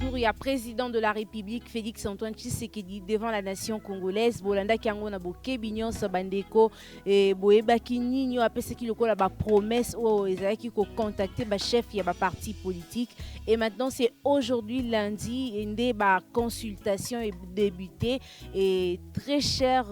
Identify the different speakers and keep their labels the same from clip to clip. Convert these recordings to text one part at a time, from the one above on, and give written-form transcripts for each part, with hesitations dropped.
Speaker 1: retour, il y a président de la République Félix Antoine Tshisekedi devant la nation congolaise. Bolanda Kiango na boke bignon sabandeko et boeba kininyo apese ki lokola ba promesse o ezaki ko contacter ba chef ya ba parti politique. Et maintenant c'est aujourd'hui lundi une ba consultation est débutée. Et très chers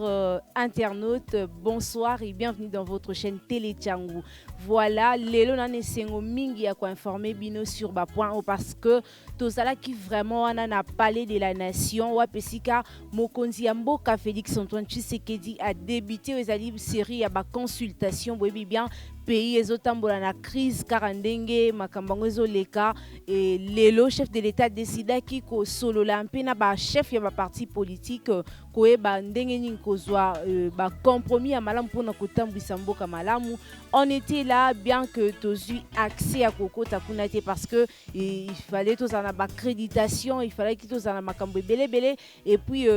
Speaker 1: internautes, bonsoir et bienvenue dans votre chaîne Télé Tchangou. Voilà, lelo nane sengo mingi ya ko informer bino sur ba point parce que tozala qui vraiment on a parlé de la nation wa pesika mokonzi ya mboka Félix Antoine Tshisekedi a débuté ezali série ya ba consultation boyebi bien pays ezotambola na crise karandenge makambango ezoleka et lelo chef de l'état décidaki ko solola mpe na ba chef ya ba parti politique koyeba ndenge nini kozwa ba compromis ya malamu mpona kotambwisa mboka malamu. On était là bien que tous eu accès à kokota kuna te parce que il fallait tous en avoir accréditation, il fallait que tous en makambo belé et puis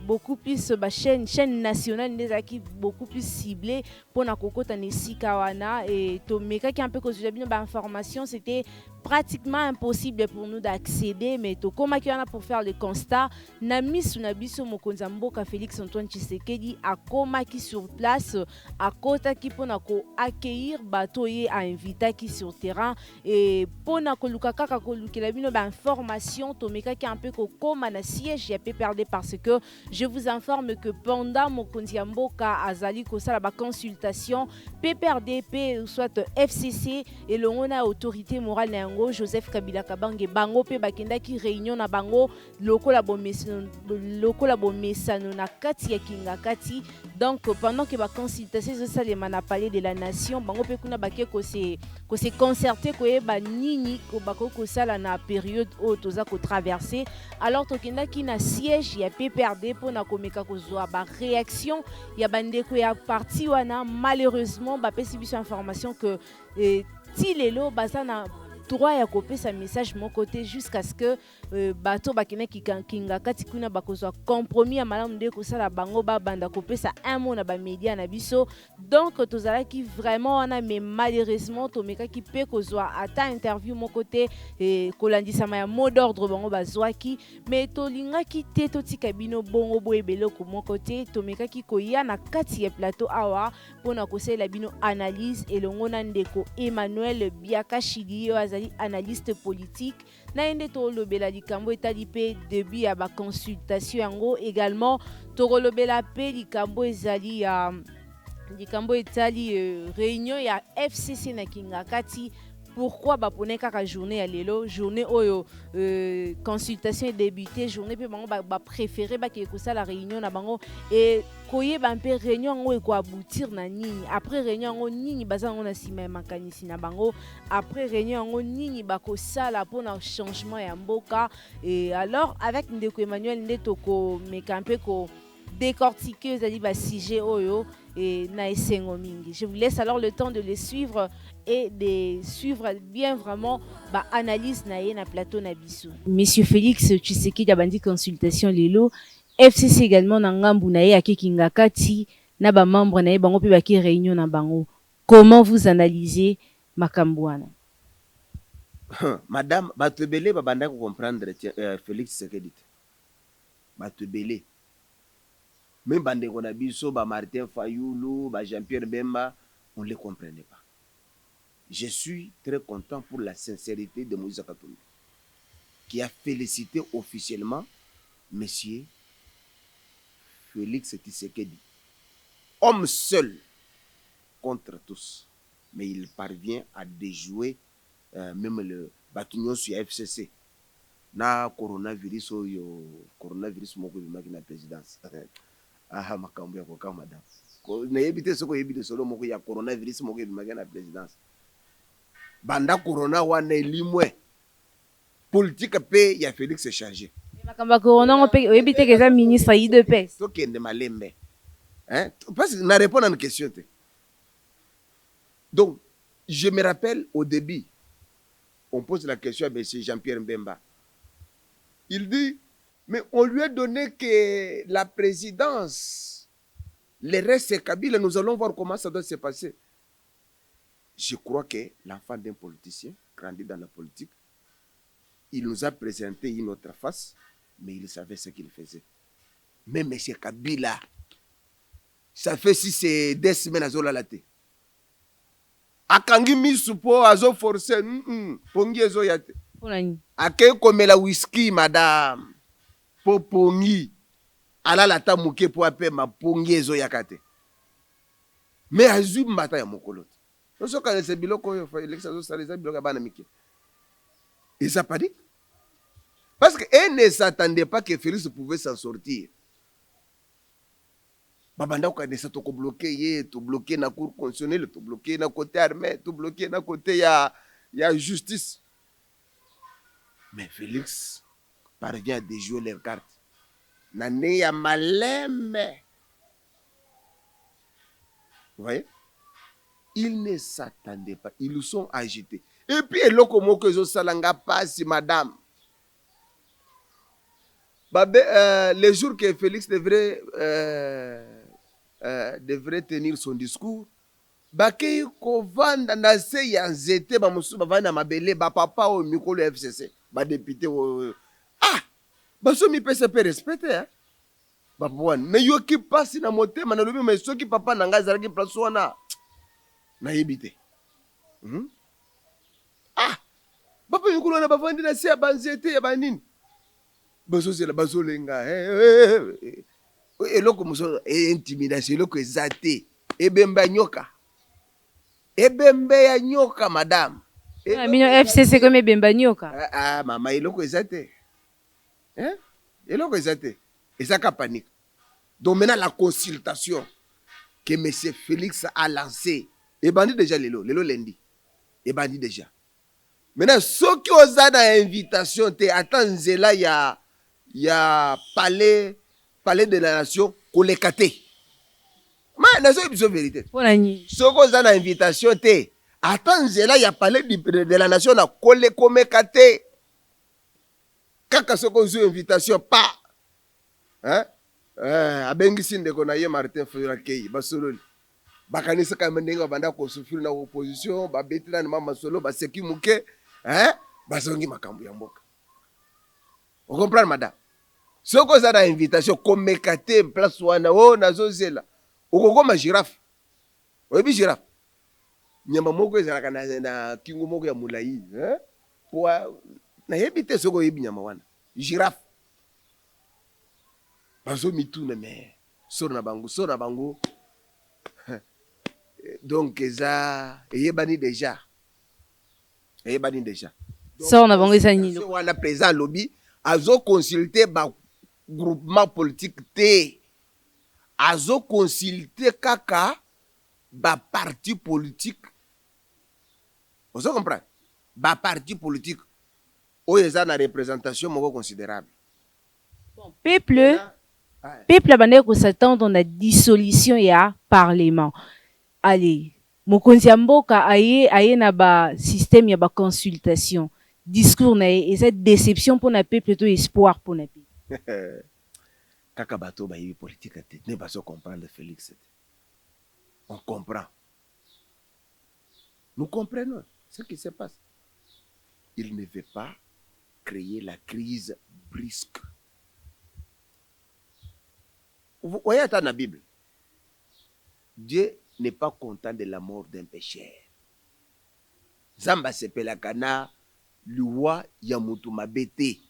Speaker 1: beaucoup plus ba chaîne nationale des acquis beaucoup plus ciblée pour na kokota ne sikawana et to meka qui un peu cause bien ba information c'était pratiquement impossible pour nous d'accéder mais to koma ki wana pour faire le constat na misu na biso mokonzi mboka Félix Antoine Tshisekedi akoma ki sur place akota ki pona ko accueillir bateau et a invité qui sur terrain et pona ko luka kaka ko lukela bino ba information to meka ki un peu ko koma na siège ya pe perdre parce que je vous informe que pendant mokonzi mboka azali ko sala ba consultation PPRDP soit FCC et le on a autorité morale na Joseph Kabila Kabange bango pe bakendaki réunion na bango lokola bomesano na kati ya kingakati. Donc pendant que ba consultation ça les mana parler de la nation bango pe kuna baké ko se concerter ko ba nini ko bako ko sala na période o toza ko traverser alors tokendaki na siège ya PPRD pona komeka ko zwa ba réaction ya bandeko ya parti wana malheureusement ba pesi biso information que tilelo bazana droit ya kopesa message mon côté jusqu'à ce que bato bakene kinga kati kuna bakozwa compromis ya malamu nde kosala bango banda kopesa un mot na ba média na biso. Donc tozala ki vraiment wana mais malheureusement tomeka ki pe kozwa ata interview mon côté kolandisa ma mot d'ordre bango bazwaki mais tolinga ki te totika bino bongo boyebelo ko mon côté tomeka ki koya na kati ya plateau awa pona kosela bino analyse elongo na ndeko Emmanuel Biakashidi analyste politique na ende to lobela likambo etali pe début ya ba consultation yango également to lobela pe likambo ezali ya likambo etali réunion ya FCC na kingakati. Pourquoi ba pone kaka journée ya lelo journée oyo consultation débuté journée pe bango ba préféré ba ke ko la réunion na bango et koyeba mpe réunion ngo eko aboutir na nini après réunion ngo nini bazango na sima makanisi na bango après réunion ngo nini bakosala pona changement ya mboka. Et alors avec ndeko Emmanuel ndetoko mekampe ko décortiquer zali ba sujet oyo et na esengo mingi. Je vous laisse alors le temps de les suivre et de suivre bien vraiment ba analyse na ye na plateau na biso. Monsieur Félix Tshisekedi a bandi consultation lelo FCC également na ngambu na ye akekinga kati na ba membre na ye bango pe ba ki réunion na bango. Comment vous analysez makambwana?
Speaker 2: Madame batebele ba banda ko comprendre Félix Tshisekedi batebele même bande ko na biso ba Martin Fayulu ba Jean-Pierre Bemba on les comprenait pas. Je suis très content pour la sincérité de Moïse Katumbi qui a félicité officiellement monsieur Félix Tshisekedi, homme seul contre tous, mais il parvient à déjouer même le bâtiment sur FCC. Na coronavirus moko bimaki na présidence. Ah makambo ya koka madame. Na yebite soko yebite solo moko ya coronavirus moko bimaki na présidence. Banda corona wana elimwe politique pe ya Félix est chargé.
Speaker 1: Makamba corona on pe yebite que ça ministre IDPS.
Speaker 2: To kende malembe. Hein? Parce que na répondre à une question. Donc je me rappelle au début on pose la question à M. Jean-Pierre Mbemba. Il dit, mais on lui a donné que la présidence, le reste c'est Kabila, nous allons voir comment ça doit se passer. Je crois que l'enfant d'un politicien, grandi dans la politique, il nous a présenté une autre face, mais il savait ce qu'il faisait. Mais M. Kabila, ça fait si c'est 2 semaines à Zola Late. Akangi misupo azo forcer, pongi ezo yate. Ake komela whisky madame. Po pongi. Ala lata muke po ape ma pongi ezo yakate. Mais azu mbata ya mokolote. Noso kane se biloko yo fa election zo saleza biloko bana mike. Et ça pas dit. Parce qu'elle ne s'attendait pas que Félix pouvait s'en sortir. Babanda okanisa to ko bloquer ye, to bloquer na cour constitutionnelle, to bloquer na côté armée, to bloquer na côté ya justice. Mais Félix parvient à déjouer les cartes. Nane ya maleme. Vous voyez? Ils ne s'attendaient pas. Ils sont agités. Et puis, que salanga passe, madame. Les jours que Félix devrait tenir son discours, bakei kovanda na se ya nzete ba musu bavanda mabele ba papa o mikolo FCC ba député o baso mi pesa pe respecter hein ba bwana mais yo ki passe na motema na lobi mais soki papa na nga zalaki place wana na yebite papa mikolo na bavandi na se ya banzete ya banini baso zela baso lenga eloko muso intimidation eloko ezate ebemba nyoka ebembe ya nyoka madame
Speaker 1: mino FCC comme ebemba nyoka
Speaker 2: mama eloko ezate eloko ezate ezaka panique. Donc maintenant la consultation que monsieur Félix a lancé ebandi déjà lelo lundi ebandi déjà. Maintenant ceux qui osent na invitation te atanzela ya palais de la nation kolekate. Mais nazo ebiso vérité. Soko za na invitation te. Atanzela ya palais de la nation na kole komekate. Kaka soko zo invitation pa. Abengisi ndeko na ye Martin Fayulu Kei basololi. Bakanisa ka mendenga banda ko sufiri na opposition, ba betila na mama solo ba seki muke, bazongi makambo ya mboka. Vous comprenez madame? Soko za na invitation komekate place wana nazo zela. Okokoma girafe. Oyebi girafe. Nyama moko ezalaka na kingo moko ya mulai, po na yebite soko yebi nyama wana. Girafe. Bazo mituna mais soro na bango. Donc eza eyebani déjà.
Speaker 1: Soro na bango ezani.
Speaker 2: Wana président lobby azo consulter ba groupement politique te. Azo consulter kaka ba parti politique. Vous comprenez? Ba parti politique oyo na représentation moko considérable.
Speaker 1: Bon, peuple abandé ko s'attendre na dissolution ya parlement. Allez, mokonzi ya mboka aye na ba système ya ba consultation. Discours na et cette déception pour na peuple to espoir pour na peuple.
Speaker 2: Kaka bato ba yi politique te ne pas se comprendre Félix. On comprend. Nous comprenons ce qui se passe. Il ne veut pas créer la crise brusque. Vous voyez dans la Bible, Dieu n'est pas content de la mort d'un pécheur. Zamba sepelakana luwa ya mutu mabete.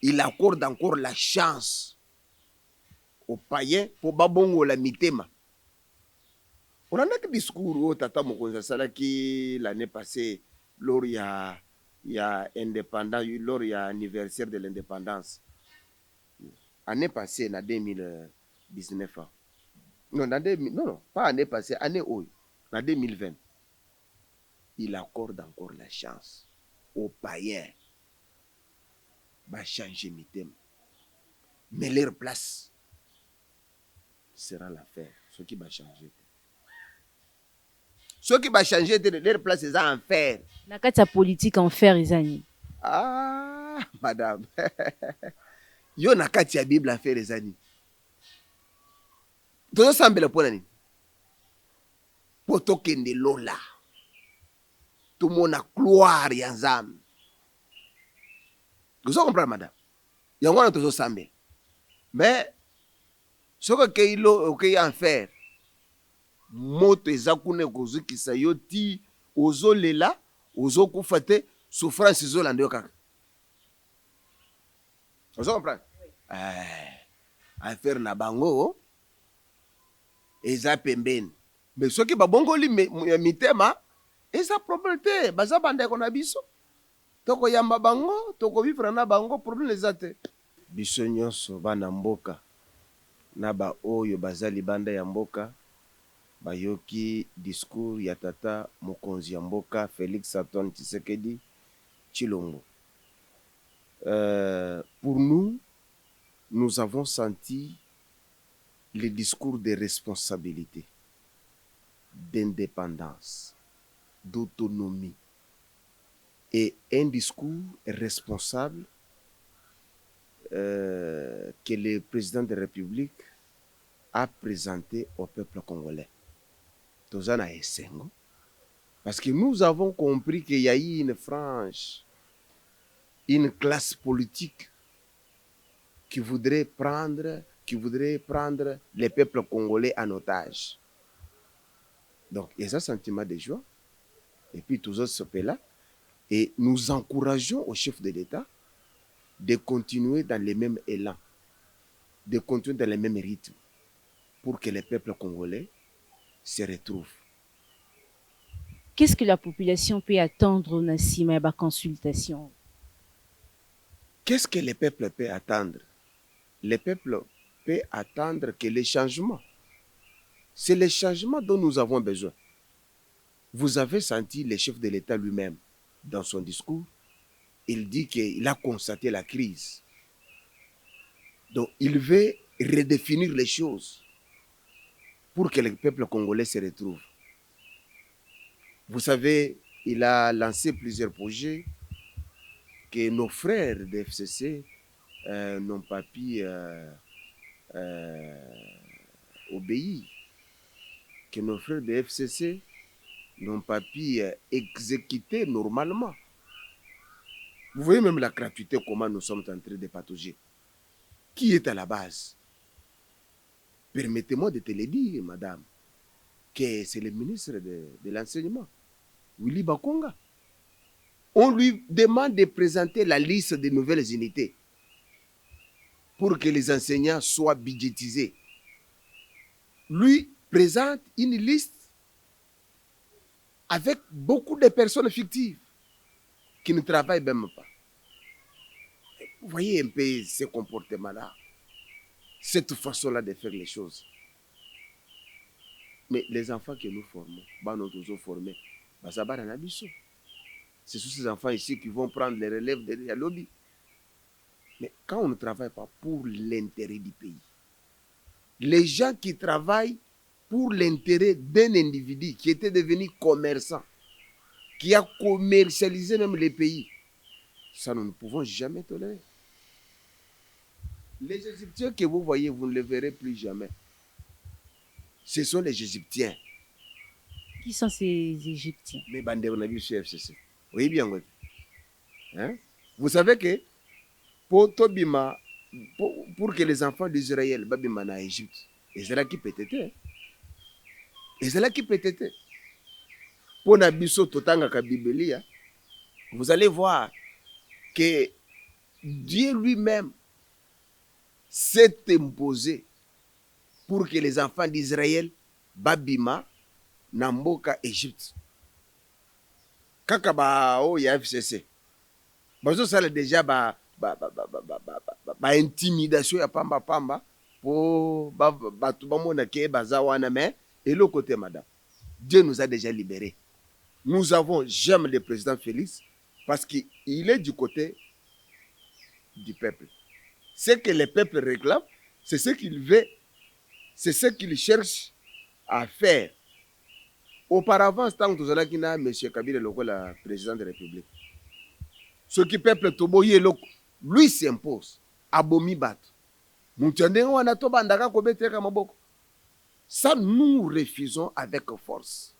Speaker 2: Il accorde encore la chance aux païens pour babongo la mitema. On a un discours au tata mokonza salaki l'année passée lors il y a indépendance, lors il y a anniversaire de l'indépendance. Année passée en 2019. Non, pas année passée, année où en 2020. Il accorde encore la chance aux païens de changer mitema. Mais leur place sera l'affaire. Ce qui va changer. Ce qui va changer, leur place est en fer.
Speaker 1: Na kati ya politique en fer ezani.
Speaker 2: Madame. Yo na kati ya Bible en fer ezani. Tozo sambela pona nini? Poto kende lola. Tout mon gloire ya Nzambe. Vous comprenez, madame? Il y a un autre sambe. Mais ce que il y a en faire, moto ezakune kozukisa yo ti ozolela ozokufa te souffrance ezolanda yo kaka. Vous comprenez? Affaire na bango eza pembeni. Mais soki babongoli mitema eza problème te, baza bandeko na biso. Toko yamba bango, toko vivre na bango, problème eza te. Biso nyonso bana mboka na ba oyo baza libanda ya mboka bayoki discours ya tata mokonzi ya mboka Félix Antoine Tshisekedi Tshilombo. Pour nous, nous avons senti le discours de responsabilité, d'indépendance, d'autonomie et un discours responsable que le président de la République a présenté au peuple congolais. Tozana Essengo. Parce que nous avons compris qu'il y a eu une frange, une classe politique qui voudrait prendre les peuples congolais en otage. Donc, il y a un sentiment de joie. Et puis, tous autres se là. Et nous encourageons au chef de l'État de continuer dans les mêmes élans, de continuer dans les mêmes rythmes, pour que les peuples congolais se retrouvent.
Speaker 1: Qu'est-ce que la population peut attendre dans cette consultation?
Speaker 2: Qu'est-ce que le peuple peut attendre? Le peuple peut attendre que les changements. C'est les changements dont nous avons besoin. Vous avez senti le chef de l'État lui-même dans son discours. Il dit qu'il a constaté la crise. Donc, il veut redéfinir les choses pour que le peuple congolais se retrouve. Vous savez, il a lancé plusieurs projets que nos frères de FCC n'ont pas pu obéir, que nos frères de FCC n'ont pas pu exécuter normalement. Vous voyez même la gratuité, comment nous sommes en train de patauger. Qui est à la base? Permettez-moi de te le dire, madame, que c'est le ministre de l'enseignement, Willy Bakonga. On lui demande de présenter la liste des nouvelles unités pour que les enseignants soient budgétisés. Lui présente une liste avec beaucoup de personnes fictives qui ne travaillent même pas. Vous voyez un peu ce comportement-là, cette façon-là de faire les choses. Mais les enfants que nous formons, nous formés, c'est tous ces enfants ici qui vont prendre les relèves de la lobby. Mais quand on ne travaille pas pour l'intérêt du pays, les gens qui travaillent pour l'intérêt d'un individu qui était devenu commerçant, qui a commercialisé même les pays, ça nous ne pouvons jamais tolérer. Les Égyptiens que vous voyez, vous ne les verrez plus jamais. Ce sont les Égyptiens.
Speaker 1: Qui sont ces Égyptiens?
Speaker 2: Mais Bandéronabi chez FCC. Oui, bien. Hein? Vous savez que pour que les enfants d'Israël babima na Égypte, Israël qui peut-être. Israël qui peut-être. Pour Nabiso Totanga Kabibelia, vous allez voir que Dieu lui-même s'est imposé pour que les enfants d'Israël babima Namboka Égypte. Kaka ba o ya FCC. Bazo sala déjà ba intimidation ya pamba pour tout le monde qui est bazawana mais et le côté madame. Dieu nous a déjà libérés. Nous avons jamais le président Félix parce qu'il est du côté du peuple. Ce que le peuple réclame, c'est ce qu'il veut, c'est ce qu'il cherche à faire. Auparavant, tant que nous avons M. Kabila, le président de la République, ce qui peuple Toboye, lui s'impose. Abomi bat. Ça, nous refusons avec force.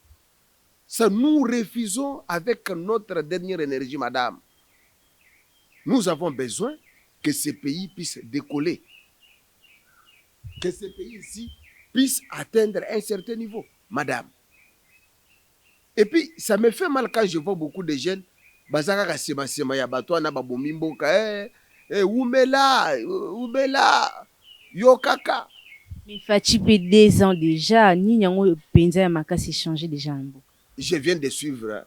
Speaker 2: Ça, nous refusons avec notre dernière énergie, madame. Nous avons besoin que ce pays puisse décoller. Que ce pays ici puisse atteindre un certain niveau, madame. Et puis, ça me fait mal quand je vois beaucoup de jeunes, bazaka sema ya bato na babomimboka, oumela, yokaka.
Speaker 1: Mais Fachi peut 2 ans déjà, ni nyango penza ya makasi changé déjà en beau.
Speaker 2: Je viens de suivre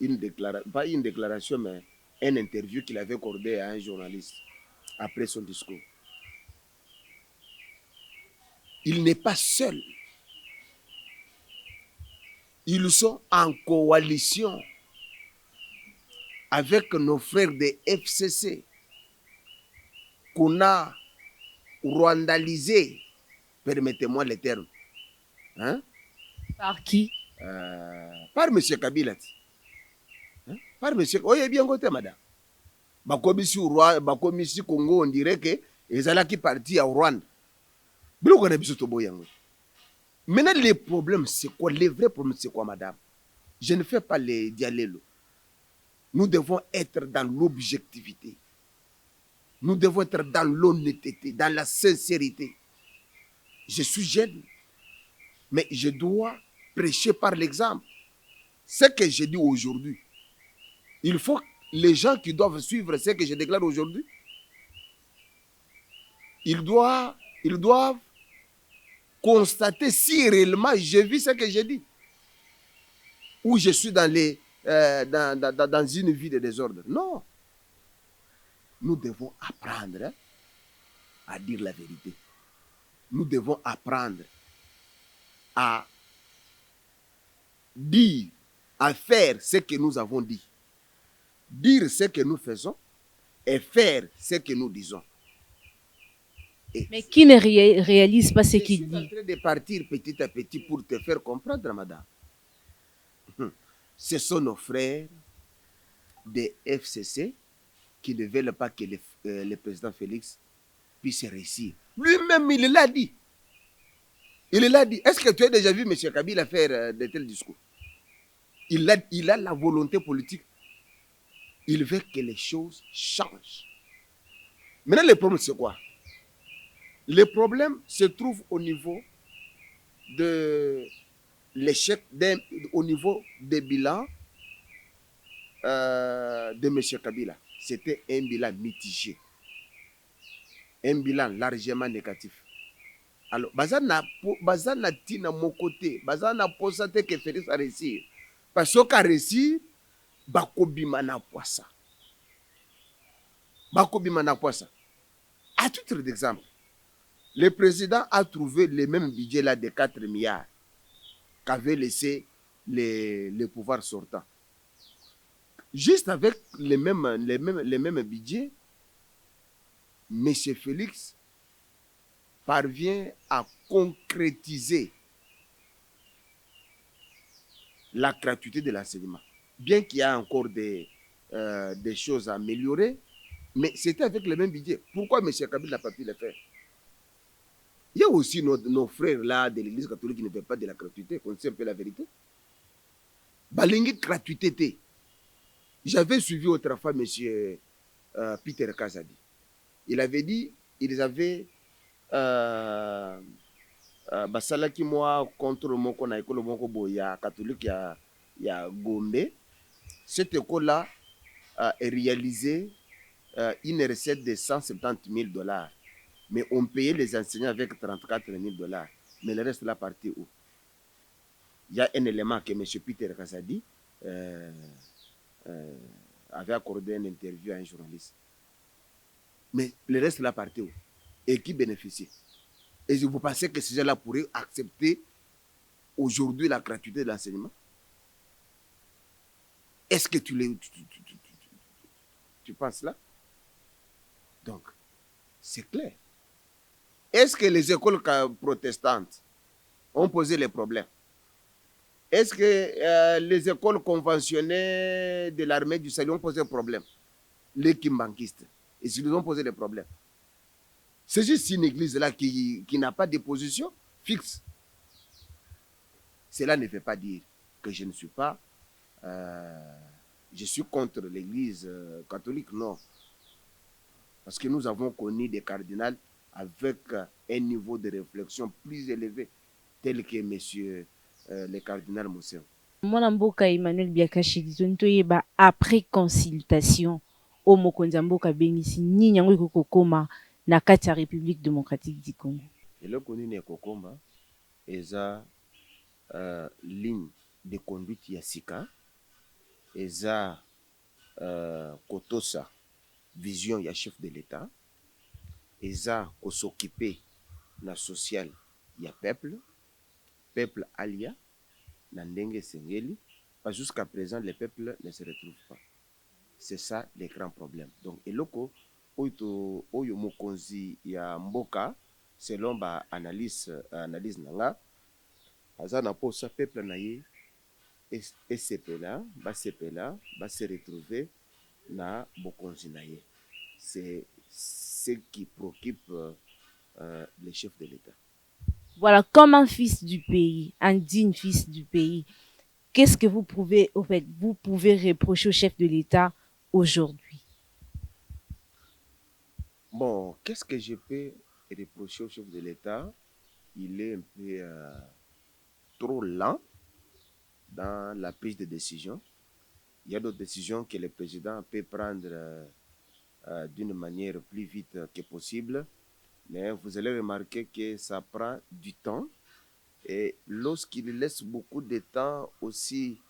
Speaker 2: une déclaration, pas une déclaration, mais une interview qu'il avait accordée à un journaliste après son discours. Il n'est pas seul. Ils sont en coalition avec nos frères de FCC qu'on a rwandalisé, permettez-moi le terme. Hein?
Speaker 1: Par qui?
Speaker 2: Par M. Kabila. Hein? Par M. Oye bien côté, madame. Bakomisi Congo, on dirait que les qui partis au Rwanda. Maintenant, le problème, c'est quoi? Le vrai problème, c'est quoi, madame? Je ne fais pas les dialogues. Nous devons être dans l'objectivité. Nous devons être dans l'honnêteté, dans la sincérité. Je suis jeune, mais je dois prêcher par l'exemple. Ce que je dis aujourd'hui, il faut les gens qui doivent suivre ce que je déclare aujourd'hui, ils doivent constater si réellement j'ai vu ce que j'ai dit. Ou je suis dans une vie de désordre. Non. Nous devons apprendre à dire la vérité. Nous devons apprendre à dire, à faire ce que nous avons dit. Dire ce que nous faisons et faire ce que nous disons. Et
Speaker 1: mais qui ne réalise pas ce qu'il dit?
Speaker 2: Je suis en train de partir petit à petit pour te faire comprendre, madame. Ce sont nos frères des FCC qui ne veulent pas que le président Félix puisse réussir. Lui-même, il l'a dit. Il l'a dit. Est-ce que tu as déjà vu M. Kabila faire de tels discours? Il a la volonté politique. Il veut que les choses changent. Maintenant, le problème, c'est quoi? Le problème se trouve au niveau de l'échec, au niveau des bilans de M. Kabila. C'était un bilan mitigé. Un bilan largement négatif. Alors, bazana tina mon côté, bazana posate que Félix a réussi. Parce qu'à réussir, bakobima na poissa. Bakobima na poissa. À titre d'exemple, le président a trouvé le même budget là de 4 milliards qu'avait laissé les pouvoirs sortants. Juste avec les mêmes budgets, M. Félix parvient à concrétiser la gratuité de l'enseignement. Bien qu'il y a encore des choses à améliorer, mais c'était avec le même budget. Pourquoi M. Kabila n'a pas pu le faire? Il y a aussi nos frères là de l'église catholique qui ne veulent pas de la gratuité, qu'on sait un peu la vérité. Balingi gratuité. J'avais suivi autrefois M. Peter Kazadi. Il avait dit, ils avaient basalaki moi contre moko na école moko boya catholique ya Gombe. Cette école là a réalisé une recette de 170 000 $. Mais on payait les enseignants avec 34 000 $. Mais le reste là parti où? Il y a un élément que M. Peter Kazadi avait accordé une interview à un journaliste. Mais le reste là parti où? Et qui bénéficie? Et vous pensez que ces gens-là pourraient accepter aujourd'hui la gratuité de l'enseignement? Est-ce que tu penses là? Donc, c'est clair. Est-ce que les écoles protestantes ont posé les problèmes? Est-ce que les écoles conventionnées de l'armée du salut ont posé problème? Les kimbankistes, ils ont posé des problèmes. C'est juste une église là qui n'a pas de position fixe. Cela ne veut pas dire que je ne suis pas je suis contre l'église catholique, non. Parce que nous avons connu des cardinals avec un niveau de réflexion plus élevé, tel que monsieur le cardinal Moussem.
Speaker 1: Mwana mboka Emmanuel Biakashi Dizoni toyeba après consultation o mokonzi ya mboka bengisi nini yango ekokoma na kati ya République démocratique du Congo.
Speaker 2: eloko nini ekokoma eza ligne de conduite ya sika, eza kotosa vision ya chef de l'État, eza s'occuper na social ya peuple alia na ndenge sengeli, parce jusqu'à présent le peuple ne se retrouve pas. C'est ça le grand problème. Donc eloko oyo mokonzi ya mboka selon ba analyse nanga aza na posa peuple na ye esepela ba se retrouver na bokonzi na ye. C'est ce qui préoccupe les chefs de l'État.
Speaker 1: Voilà, comme un fils du pays, un digne fils du pays, qu'est-ce que vous pouvez reprocher au chef de l'État aujourd'hui?
Speaker 2: Bon, qu'est-ce que je peux reprocher au chef de l'État? Il est un peu trop lent dans la prise de décision. Il y a d'autres décisions que le président peut prendre d'une manière plus vite que possible, mais vous allez remarquer que ça prend du temps. Et lorsqu'il laisse beaucoup de temps aussi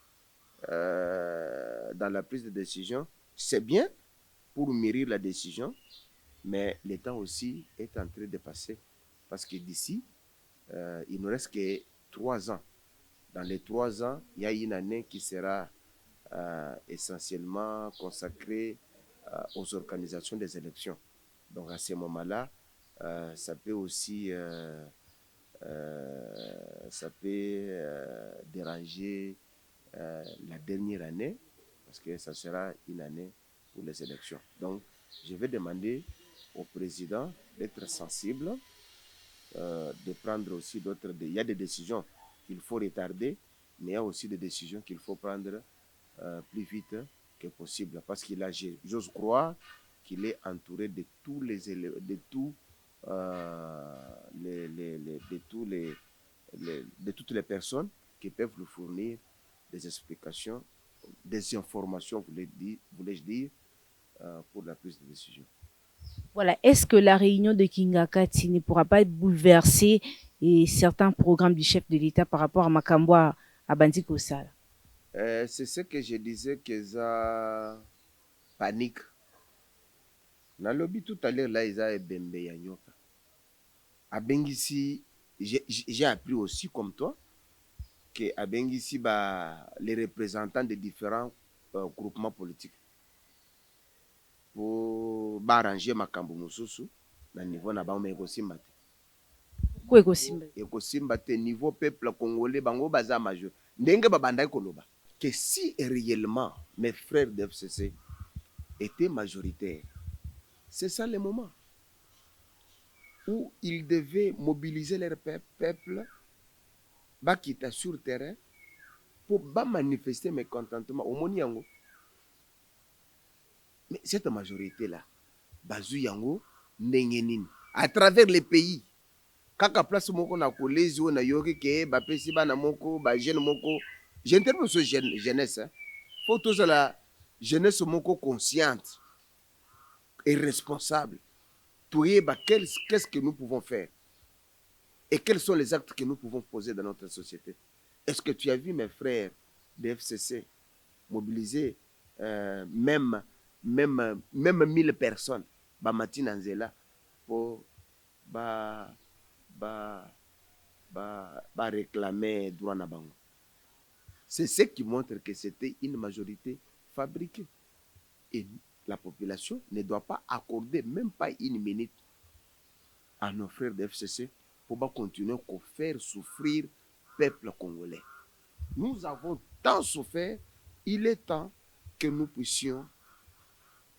Speaker 2: dans la prise de décision, c'est bien pour mûrir la décision, mais le temps aussi est en train de passer. Parce que d'ici, il ne reste que 3 ans. Dans les 3 ans, il y a une année qui sera essentiellement consacrée aux organisations des élections. Donc à ce moment-là, ça peut aussi déranger la dernière année, parce que ça sera une année pour les élections. Donc je vais demander au président d'être sensible, de prendre aussi d'autres... Il y a des décisions qu'il faut retarder, mais il y a aussi des décisions qu'il faut prendre plus vite que possible, parce qu'il a, j'ose croire, qu'il est entouré de tous les de toutes les personnes qui peuvent lui fournir des explications, des informations, voulais-je dire, pour la prise de décision.
Speaker 1: Voilà, est-ce que la réunion de Kingakati ne pourra pas être bouleversée et certains programmes du chef de l'État par rapport à Makambwa à Bandi Kosala?
Speaker 2: C'est ce que je disais, que ça panique. Dans le lobby tout à l'heure, là, ils ont Bembe Yanyoka. À Bengisi, j'ai appris aussi, comme toi, que à Bengisi, les représentants des différents groupements politiques pour arranger Makambo Mususu, na niveau na bango ekosimba te.
Speaker 1: Ko
Speaker 2: ekosimba te niveau peuple congolais bango baza majeur. Ndenge babanda koloba que si réellement mes frères de FCC étaient majoritaires, c'est ça le moment où ils devaient mobiliser leur peuple, quitter sur le terrain pour manifester mécontentement au Moniango. Mais cette majorité-là, Bazou Yango, Nengenin, à travers les pays, kaka place moko na kolezi na yoki ke ba pesi bana moko ba jeune moko, j'interpelle ce jeunesse, faut tous la jeunesse moko consciente et responsable. Qu'est-ce que nous pouvons faire et quels sont les actes que nous pouvons poser dans notre société. Est-ce que tu as vu mes frères de FCC mobiliser même 1000 personnes matin Nzela pour réclamer droit na bango? C'est ce qui montre que c'était une majorité fabriquée. Et la population ne doit pas accorder même pas une minute à nos frères de FCC pour continuer à faire souffrir le peuple congolais. Nous avons tant souffert, il est temps que nous puissions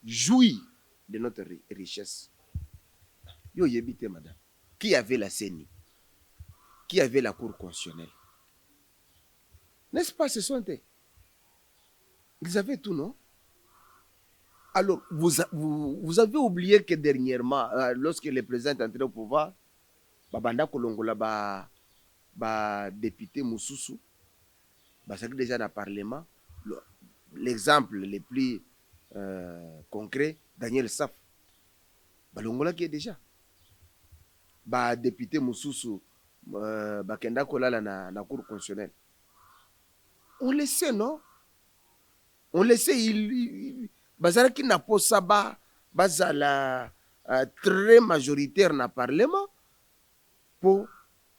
Speaker 2: jouir de notre richesse. Yo yebite madame, qui avait la CENI, qui avait la Cour constitutionnelle, n'est-ce pas? Ce sont eux. Ils avaient tout, non? Alors, vous avez oublié que dernièrement, lorsque le président est entré au pouvoir, Babanda Kolongola, député Moussoussou, c'est déjà dans le Parlement, l'exemple le plus concret, Daniel Saf, Balongola qui est déjà. Député Moussoussou, Kenda Kolala na Cour constitutionnelle. On le sait, non? On le sait, Bazaraki n'a pas ça, bazala très majoritaire dans le Parlement pour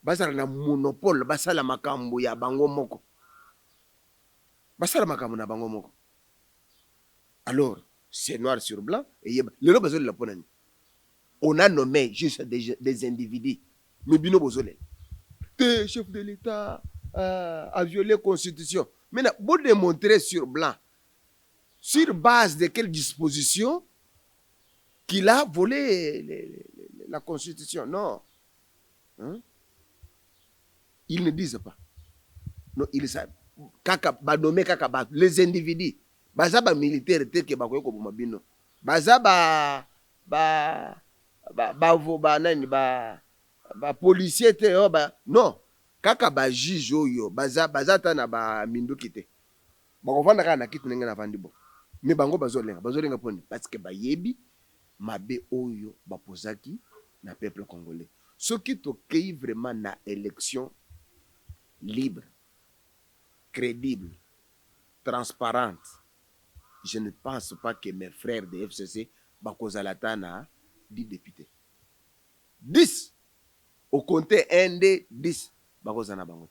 Speaker 2: bazala na monopole, bazala makambo ya bango moko. Bazala makambo na bango moko. Alors, c'est noir sur blanc, et le bazole la ponani. On a nommé juste des individus. Mais bino bozole. Le chef de l'État a violé la Constitution. Maintenant, vous démontrer sur blanc, sur base de quelle disposition qu'il a volé la Constitution. Non. Hein? Ils ne disent pas. Non, ils savent. Les individus. Baza ba militaire te ke bakoye ko buma bino. Baza ba policier te non. Kaka ba juge oyo baza ta na ba minduki te. Bakovanda kana kitu ndenge na vandi bo. Mais bango bazolenga poni parce que bayebi mabe oyo bapozaki na peuple congolais. Ce qui tokei vraiment na élection libre, crédible, transparente. Je ne pense pas que mes frères de FCC bakozalata na 10 députés. 10 au compter 1 des 10 bakozana bango.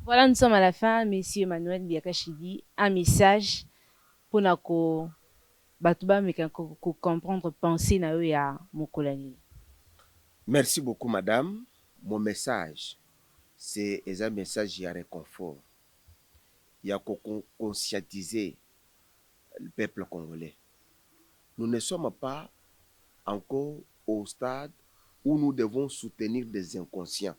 Speaker 1: Voilà, nous sommes à la fin. Monsieur Emmanuel Biakashidi, un message pour nous comprendre, penser na eux ya mokolani.
Speaker 2: Merci beaucoup, madame. Mon message, c'est un message de réconfort. Il y a conscientiser le peuple congolais. Nous ne sommes pas encore au stade où nous devons soutenir des inconscients,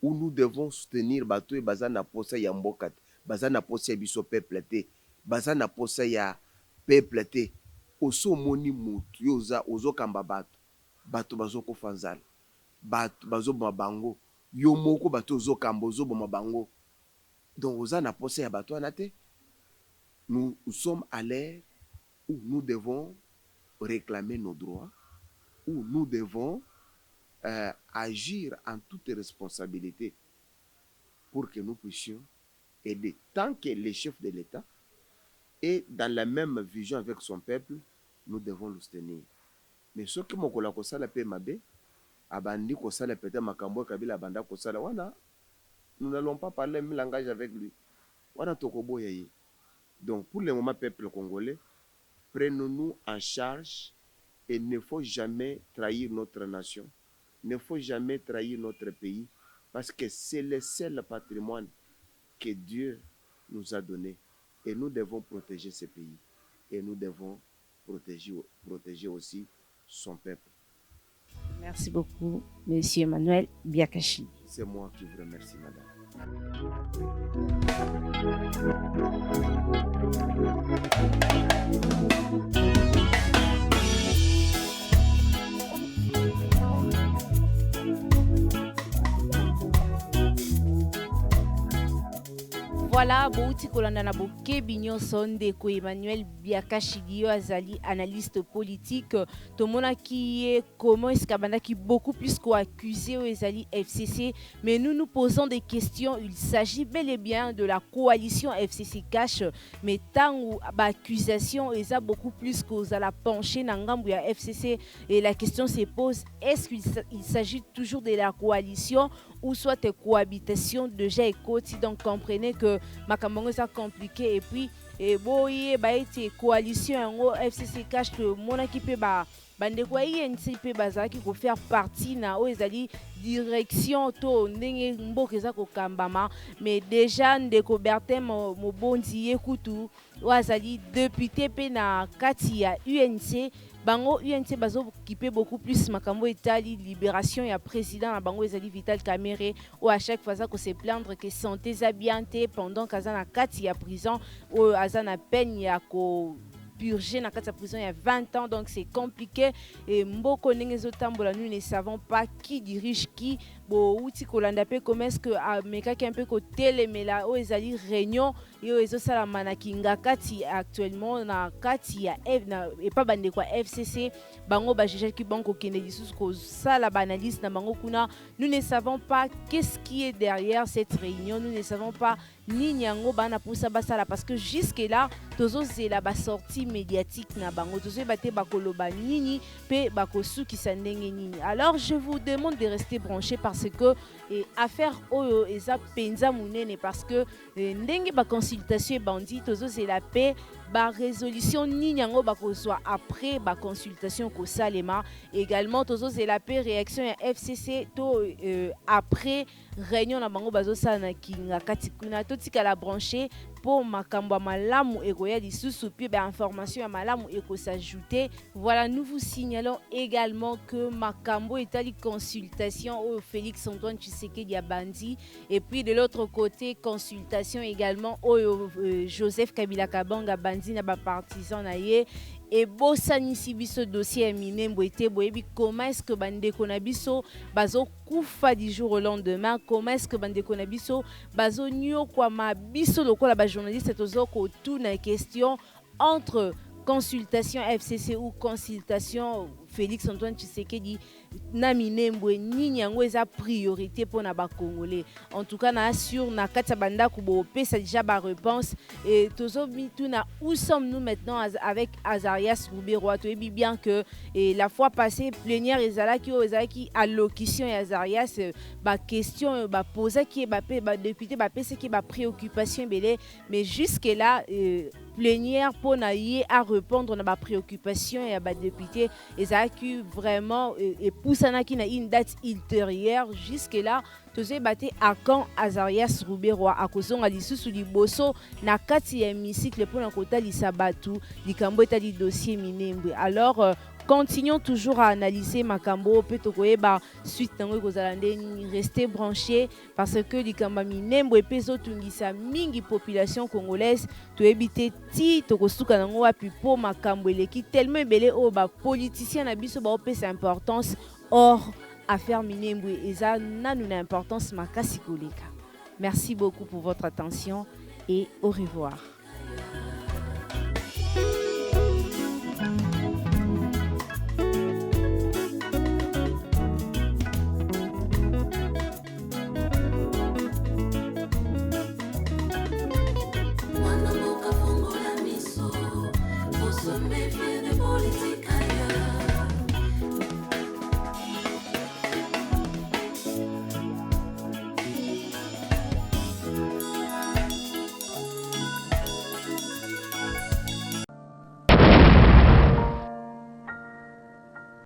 Speaker 2: où nous devons soutenir Bato et Bazana Posa ya Mbokat, Bazana Posa ya Biso peuple te, Bazana Posa ya peuple te, Oso moni mutu, yoza, ozo kamba bato, Bato bazo ko fanzal, Bato bazo mabango, Yomoko Bato ozo kamba ozo mabango. Donc, Ozana Posa ya Bato anate, nous sommes à l'ère où nous devons réclamer nos droits, où nous devons agir en toute responsabilité pour que nous puissions aider. Tant que le chef de l'État est dans la même vision avec son peuple, nous devons le soutenir. Mais ce que mokola kosala pe mabe, abandi kosala peut-être makambo kabila abanda kosala wana, nous n'allons pas parler le même langage avec lui. Wana tokobo yaye. Donc pour le moment, peuple congolais, prenons-nous en charge et il ne faut jamais trahir notre nation. Il ne faut jamais trahir notre pays parce que c'est le seul patrimoine que Dieu nous a donné et nous devons protéger ce pays et nous devons protéger aussi son peuple.
Speaker 1: Merci beaucoup, Monsieur Emmanuel Biakashi.
Speaker 2: C'est moi qui vous remercie, madame.
Speaker 1: Voilà, Bouti Kolanda na Boke Bignon Sonde ko Emmanuel Biakashidi azali analyste politique. Tomona qui est comment est-ce qu'abanda qui beaucoup plus qu'accusé ezali FCC, mais nous nous posons des questions. Il s'agit bel et bien de la coalition FCC Cash, mais tant ou accusation eza beaucoup plus qu'ozala pencher na ngambu ya FCC et la question se pose, est-ce qu'il s'agit toujours de la coalition ou soit de cohabitation déjà écoute, donc comprenez que makambo ça compliqué et puis et boye ba été coalition en FCC cache que mon équipe ba bandeko ya INC mpe bazalaki kofaire partie na oyo ezali direction to ndenge mboka eza kokambama. Mais déjà ndeko Bertin Mobondi ye kutu oyo azali député mpe na kati ya UNC, bango UNC bazokipe beaucoup plus makambo etali libération ya président na bango ezali Vital Kamerhe, oyo à chaque fois aza kose plaindre que santé eza bien te pendant kaza na kati ya prison, oyo aza na peine ya ko purgé na kati ya prison il y a 20 ans, donc c'est compliqué. Et mboko ndenge zotambola, nous ne savons pas qui dirige qui. Bo uti kolanda pe comment est-ce que mekaki un peu ko telemela o ezali réunion yo ezosala manakinga kati actuellement na kati ya na et pas bande kwa FCC bango ba juge ki banko kende lisusu ko sala banaliste na bango kuna. Nous ne savons pas qu'est-ce qui est derrière cette réunion, nous ne savons pas ni nyango bana pousa basala, parce que jusque là tozo zela ba sortie médiatique na bango tozo baté bakoloba nini pe bakosuki sandenge nini. Alors je vous demande de rester branchés parce que affaire oyo eza penza munene, parce que ndenge ba consultation bandi tozo zela pe ba résolution nini yango bakozwa après ba consultation ko salema. Également tozo zela pe réaction ya FCC to après réunion na bango bazo sala na kinga kati kuna totika la branché pour makambo malamu ekoya lisusu puis ba information ya malamu eko s'ajouter. Voilà, nous vous signalons également que makambo etali consultation au Félix Antoine Tshisekedi ya bandi, et puis de l'autre côté consultation également au Joseph Kabila Kabanga bandi na ba partisan na ye. Et bosanisi biso dossier Minembo ete boyebi comment est-ce que bandeko na biso bazo kufa du jour au lendemain, comment est-ce que bandeko na biso bazo nyokwa ma biso lokola ba journaliste tozo ko tout na question entre consultation FCC ou consultation Félix Antoine Tshisekedi na Minembo nini yango eza priorité pour na ba Congolais. En tout cas na assure na kati banda kubo pesa déjà ba réponse et tozo mituna où sommes-nous maintenant avec Azarias Rouberoa. Tu sais bien que la fois passée plénière ezalaki allocution ya Azarias ba question ba poser qui ba député ba pesa qui ba préoccupation belé, mais jusque là plénière pour na y à répondre na ba préoccupation ya ba député ezaki vraiment et pousanaki na une date ultérieure. Jusque là tozo batté à quand Azarias Rouberoa akozonga lisusu liboso na kati ya hémicycle pour na kota lisabatu likambo etali dossier Minembo. Alors continuons toujours à analyser makambo pe tokoyeba suite nango ekozala ndeni. Restez branchés parce que likamba Minembo epezo tungisa mingi population congolaise toyebi te ti tokosuka nango wapi po makambo eleki tellement ebele o ba politicien na biso ba opesa importance. Or affaire Minembo eza nanu na importance makasi koleka. Merci beaucoup pour votre attention et au revoir.
Speaker 3: Faut se méfier des politiques.